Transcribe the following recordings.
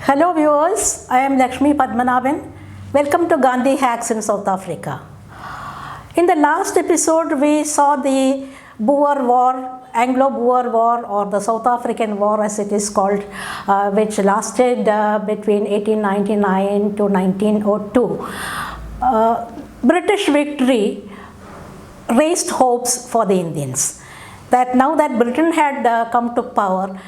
Hello viewers, I am LAKSHMI Padmanabhan. Welcome to Gandhi Hacks in South Africa. In the last episode, we saw the Boer War, Anglo-Boer War, or the South African War as it is called, which lasted between 1899 to 1902. British victory raised hopes for the Indians that now that Britain had come to power,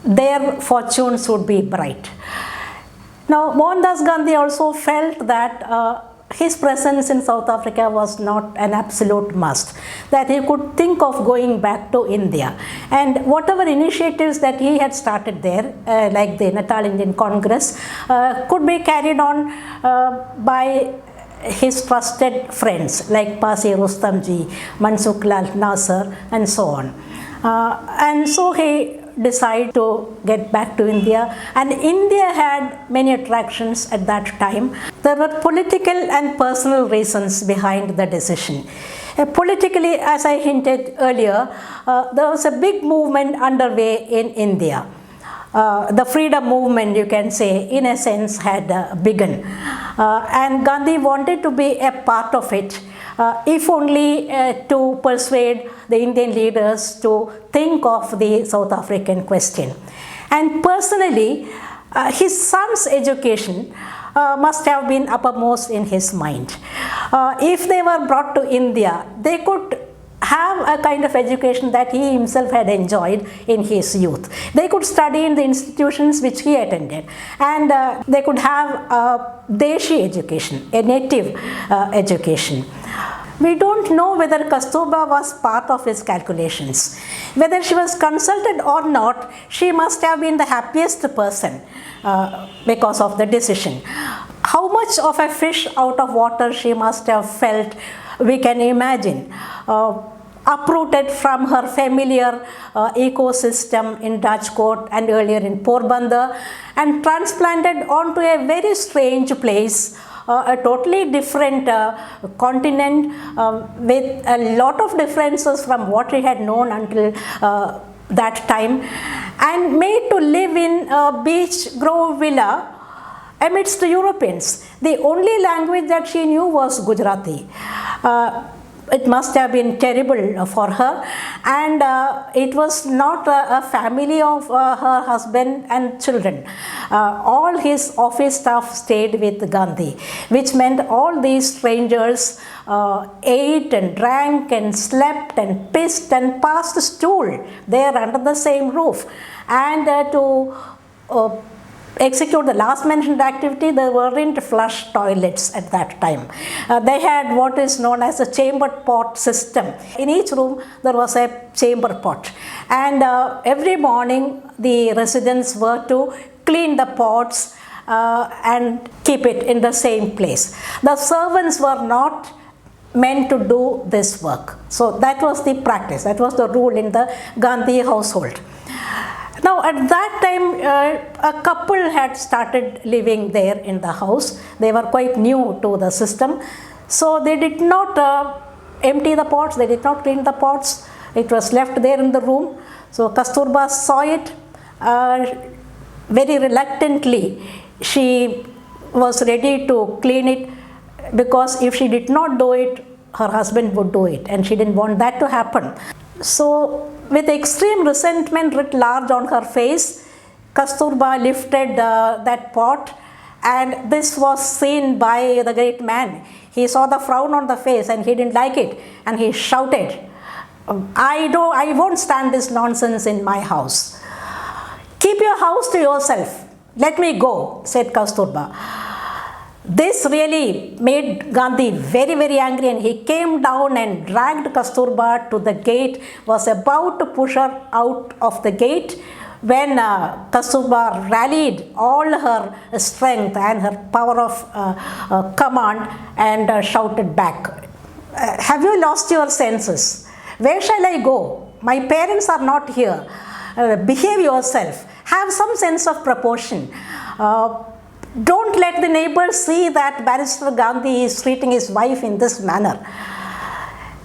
their fortunes would be bright. Now, Mohandas Gandhi also felt that his presence in South Africa was not an absolute must, that he could think of going back to India. And whatever initiatives that he had started there, like the Natal Indian Congress, could be carried on by his trusted friends like Pasi Rustamji, Mansukh Lal Nasser, and so on. And so he decided to get back to India, and India had many attractions at that time. There were political and personal reasons behind the decision. Politically, as I hinted earlier, there was a big movement underway in India. The freedom movement, you can say, in a sense had begun, and Gandhi wanted to be a part of it, if only to persuade the Indian leaders to think of the South African question. And personally, his son's education must have been uppermost in his mind. If they were brought to India, they could have a kind of education that he himself had enjoyed in his youth. They could study in the institutions which he attended, and they could have a Deshi education, a native education. We don't know whether Kasturba was part of his calculations. Whether she was consulted or not, she must have been the happiest person because of the decision. How much of a fish out of water she must have felt, we can imagine. Uprooted from her familiar ecosystem in Rajkot and earlier in Porbandar, and transplanted onto a very strange place, a totally different continent with a lot of differences from what we had known until that time, and made to live in a beach grove villa amidst the Europeans. The only language that she knew was Gujarati. It must have been terrible for her, and it was not a family of her husband and children. All his office staff stayed with Gandhi, which meant all these strangers ate and drank and slept and pissed and passed stool there under the same roof. And to execute the last mentioned activity, there weren't flush toilets at that time. They had what is known as a chamber pot system. In each room there was a chamber pot, and every morning the residents were to clean the pots and keep it in the same place. The servants were not meant to do this work. So that was the practice, that was the rule in the Gandhi household. Now, at that time, a couple had started living there in the house. They were quite new to the system. So they did not empty the pots, they did not clean the pots. It was left there in the room. So Kasturba saw it. Very reluctantly, she was ready to clean it, because if she did not do it, her husband would do it, and she didn't want that to happen. So, with extreme resentment writ large on her face, Kasturba lifted that pot, and this was seen by the great man. He saw the frown on the face and he didn't like it, and he shouted, I won't stand this nonsense in my house. Keep your house to yourself. Let me go, said Kasturba. This really made Gandhi very, very angry, and he came down and dragged Kasturba to the gate, was about to push her out of the gate when Kasturba rallied all her strength and her power of command and shouted back, have you lost your senses? Where shall I go? My parents are not here. Behave yourself. Have some sense of proportion. Don't let the neighbors see that Barrister Gandhi is treating his wife in this manner.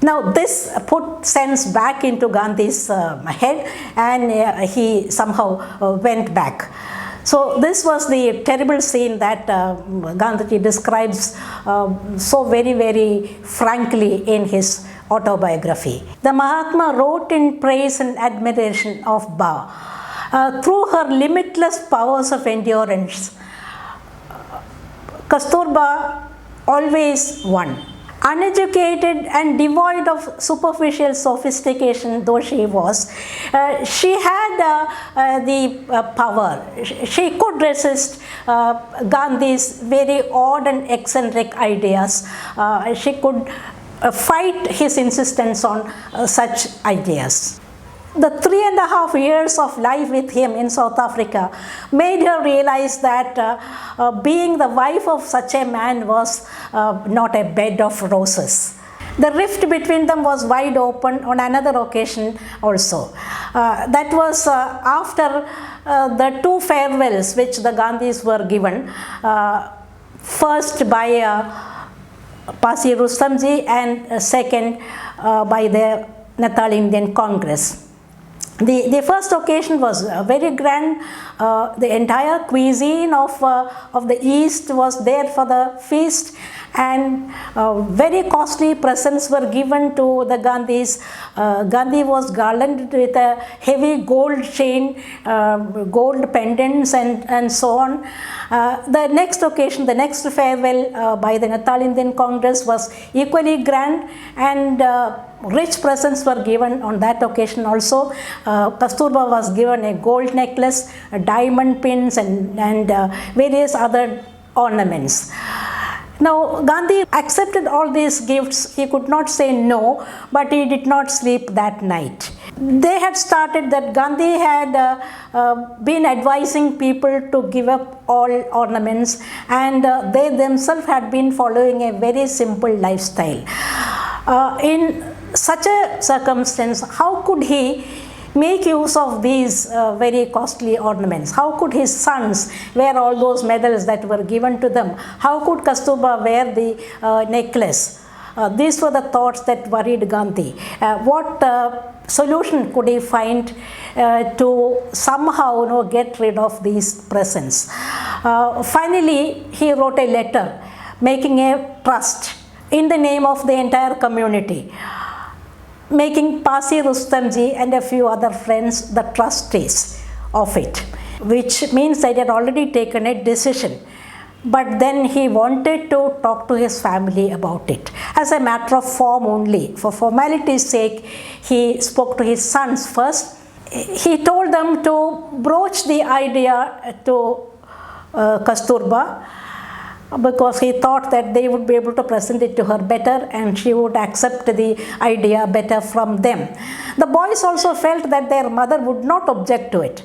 Now this put sense back into Gandhi's head, and he somehow went back. So this was the terrible scene that Gandhiji describes so very, very frankly in his autobiography. The Mahatma wrote in praise and admiration of Ba. Through her limitless powers of endurance, Kasturba always won. Uneducated and devoid of superficial sophistication though she was, she had the power. She could resist Gandhi's very odd and eccentric ideas. She could fight his insistence on such ideas. The 3.5 years of life with him in South Africa made her realize that being the wife of such a man was not a bed of roses. The rift between them was wide open on another occasion also. That was after the two farewells which the Gandhis were given, first by Pasi Rustamji and second by the Natal Indian Congress. The first occasion was very grand. The entire cuisine of the East was there for the feast, and very costly presents were given to the Gandhis. Gandhi was garlanded with a heavy gold chain, gold pendants and so on. The next occasion, the next farewell by the Natal Indian Congress was equally grand, and rich presents were given on that occasion also. Kasturba was given a gold necklace, diamond pins and various other ornaments. Now Gandhi accepted all these gifts. He could not say no, but he did not sleep that night. They had started that Gandhi had been advising people to give up all ornaments, and they themselves had been following a very simple lifestyle. In such a circumstance, how could he make use of these very costly ornaments? How could his sons wear all those medals that were given to them? How could Kasturba wear the necklace? These were the thoughts that worried Gandhi. What solution could he find to somehow get rid of these presents? Finally, he wrote a letter making a trust in the name of the entire community, making Pasi Rustamji and a few other friends the trustees of it, which means that he had already taken a decision. But then he wanted to talk to his family about it. As a matter of form only, for formality's sake, he spoke to his sons first. He told them to broach the idea to Kasturba, because he thought that they would be able to present it to her better and she would accept the idea better from them. The boys also felt that their mother would not object to it,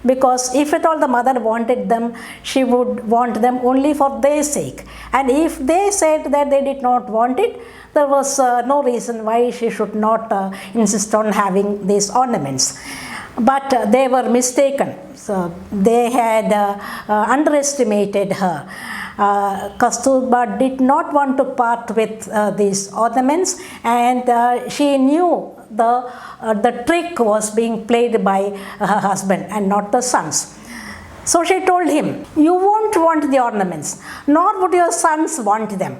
because if at all the mother wanted them, she would want them only for their sake. And if they said that they did not want it, there was no reason why she should not insist on having these ornaments. But they were mistaken. So they had underestimated her. Kasturba did not want to part with these ornaments, and she knew the trick was being played by her husband and not the sons. So she told him, "You won't want the ornaments, nor would your sons want them.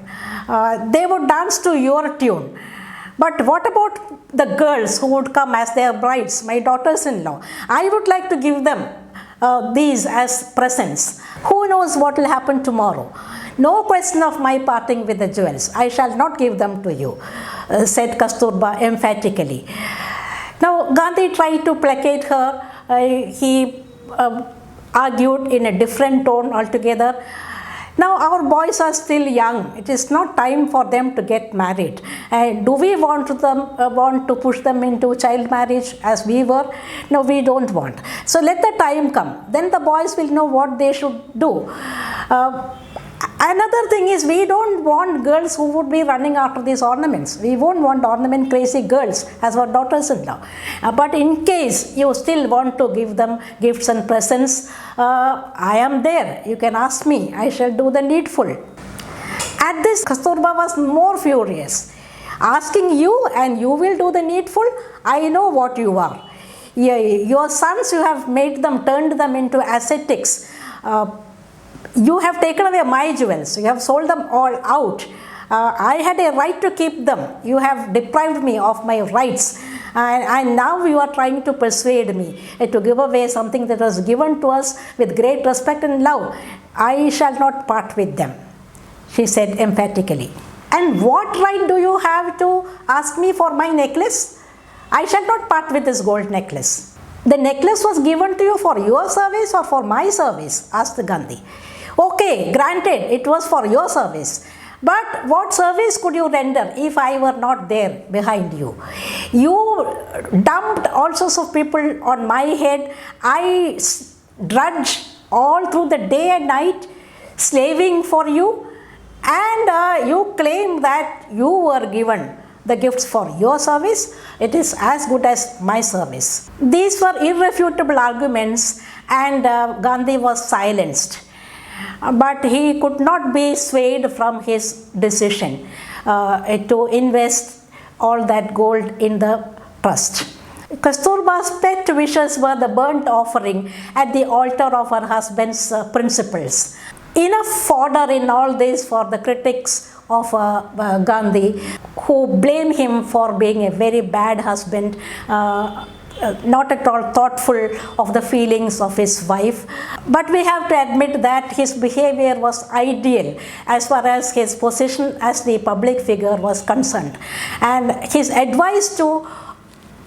They would dance to your tune. But what about the girls who would come as their brides, my daughters-in-law? I would like to give them these as presents. Who knows what will happen tomorrow? No question of my parting with the jewels. I shall not give them to you," said Kasturba emphatically. Now Gandhi tried to placate her. He argued in a different tone altogether. Now our boys are still young. It is not time for them to get married. Do we want to push them into child marriage as we were? No, we don't want. So let the time come. Then the boys will know what they should do. Another thing is, we don't want girls who would be running after these ornaments. We won't want ornament crazy girls as our daughters-in-law. But in case you still want to give them gifts and presents, I am there. You can ask me. I shall do the needful. At this, Kasturba was more furious. Asking you, and you will do the needful? I know what you are. Your sons, you have made them, turned them into ascetics. you have taken away my jewels, you have sold them all out. I had a right to keep them. You have deprived me of my rights. And now you are trying to persuade me to give away something that was given to us with great respect and love. I shall not part with them, she said emphatically. And what right do you have to ask me for my necklace? I shall not part with this gold necklace. The necklace was given to you for your service or for my service? Asked Gandhi. Okay, granted, it was for your service. But what service could you render if I were not there behind you? You dumped all sorts of people on my head. I drudged all through the day and night, slaving for you. And you claim that you were given the gifts for your service. It is as good as my service. These were irrefutable arguments, and Gandhi was silenced. But he could not be swayed from his decision to invest all that gold in the trust. Kasturba's pet wishes were the burnt offering at the altar of her husband's principles. Enough fodder in all this for the critics of Gandhi, who blame him for being a very bad husband, not at all thoughtful of the feelings of his wife. But we have to admit that his behavior was ideal as far as his position as the public figure was concerned. And his advice to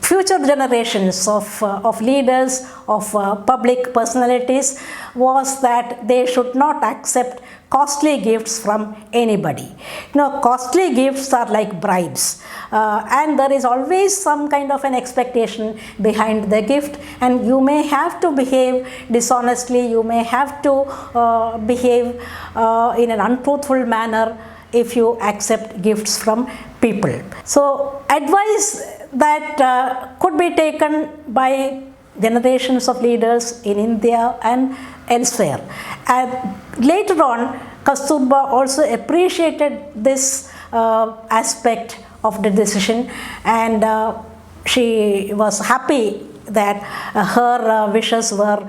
future generations of leaders, of public personalities, was that they should not accept costly gifts from anybody. Costly gifts are like bribes, and there is always some kind of an expectation behind the gift, and you may have to behave dishonestly, you may have to behave in an untruthful manner if you accept gifts from people. So advice that could be taken by generations of leaders in India and elsewhere. And later on, Kasturba also appreciated this aspect of the decision, and she was happy that her wishes were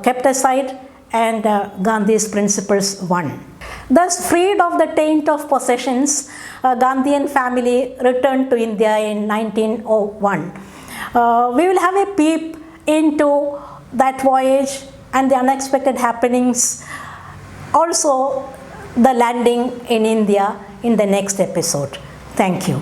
kept aside and Gandhi's principles won. Thus, freed of the taint of possessions, Gandhian family returned to India in 1901. We will have a peep into that voyage and the unexpected happenings, also the landing in India, in the next episode. Thank you.